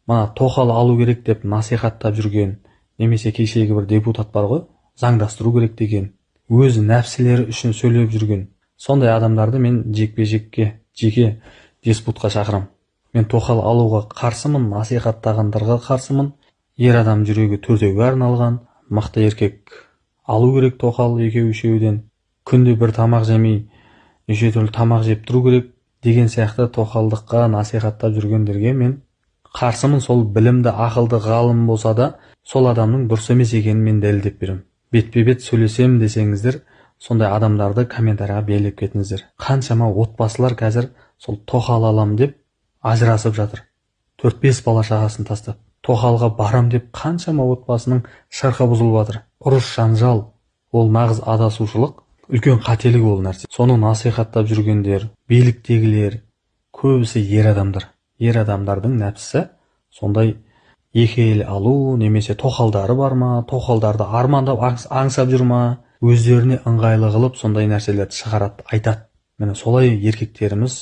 мына тоқал алу керек деп насихаттап жүрген немесе кешегі бір депутат бар ғой, заңдастыру керек деген, өзі нәпсілері үшін сөйлеп жүрген сондай адамдарды мен жекпе-жекке, жеке диспутқа шақырам. Мен тоқал алуға қарсымын, насихаттағандарға қарсымын. Ер адам жүрегі төртеуге арналған, мықты еркек алу керек тоқал екеу-үшеуден, күнде бір тамақ жемей, неше түрлі тамақ жеп тұру керек деген сияқты тоқалдыққа насихаттап жүргендерге мен қарсымын. Сол білімді, ақылды ғалым болса да, сол адамның дұрыс емес екенін мен дәлелдеп беремін. Бетпе-бет сөйлесем десеңіздер, сондай адамдарды комментарияға белгілеп кетіңіздер. Қаншама отбасылар қазір сол тоқал алам деп ажырасып жатыр. 4-5 бала шағасын тастап, тоқалға барам деп қаншама отбасының шырқы бұзылып жатыр. Ұрыс жанжал, ол нағыз адасушылық, үлкен қателік ол нәрсе. Соны насихаттап жүргендер, биліктегілер көбісі ер адамдар. Ер адамдардың нәпсісі сондай екі әйел алу немесе тоқалдары бар ма, тоқалдарды армандап аңсап жүр ма, өздеріне ыңғайлы қылып сондай нәрселерді шығарады, айтады. Міне солай еркектеріміз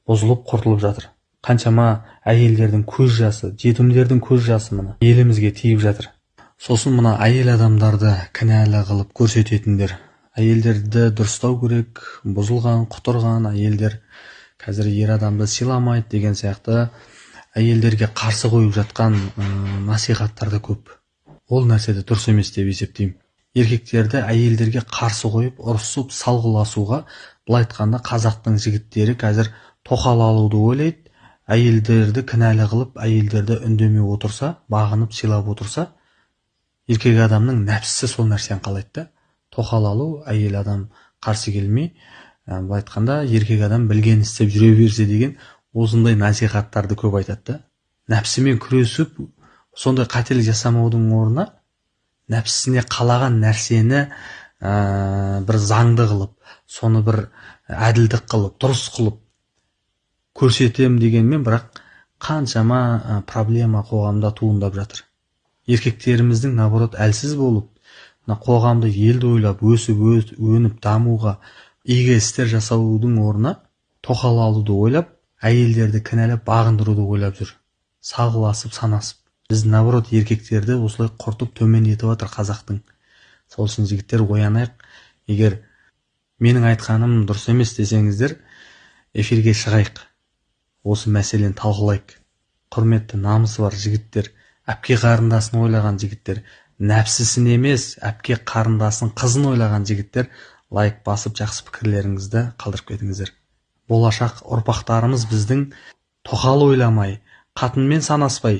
бұзылып құртылып жатыр. Қаншама әйелдердің көз жасы, жетімдердің көз жасы мына елімізге тиіп жатыр. Сосын мына әйел адамдарды кінәлі қылып көрсететіндер. Әйелдерді дұрыстау керек, бұзылған, құтырған әйелдер қазір ер адамды сыйламайды деген сияқты әйелдерге қарсы қойып жатқан насихаттар да көп. Ол нәрседе дұрыс емес деп есептеймін. Еркектерді әйелдерге қарсы қойып, ұрысып, салғыласуға, былай айтқанда қазақтың жігіттері қазір тоқал алуды ойлайды, әйелдерді кінәлі қылып, әйелдерді үндемей отырса, бағынып, сыйлап отырса, еркек адамның нәпсісі сол нәрсені қалайды да. Тоқал алу, әйел адам қарсы келмей, былай айтқанда еркек адам білген істеп жүре берсе деген осындай насихаттарды көп айтады да. Нәпсімен күресіп, сондай қателік жасамаудың орнына нәпсісіне қалаған нәрсені бір заңды қылып, соны бір әділдік қылып, дұрыс қылып көрсетем дегенмен, бірақ қаншама проблема қоғамда туындап жатыр. Еркектеріміздің наоборот әлсіз болып, қоғамды, елді ойлап, өсіп, өніп, дамуға, игі істер жасаудың орнына тоқал алуды ойлап, әйелдерді кінәлап, бағындыруды ойлап жүр. Салғыласып, санасып. Біз наоборот еркектерді осылай құртып төмендетіп жатыр қазақтың. Сол үшін жігіттер оянайық. Егер менің айтқаным дұрыс емес десеңіздер, эфирге шығайық. Осы мәселені талқылайық. Құрметті, намысы бар жігіттер, әпке қарындасын ойлаған жігіттер, нәпсісін емес, әпке қарындасын қызын ойлаған жігіттер, лайк басып жақсы пікірлеріңізді қалдырып кетіңіздер. Болашақ ұрпақтарымыз біздің тоқал ойламай, қатынмен санаспай,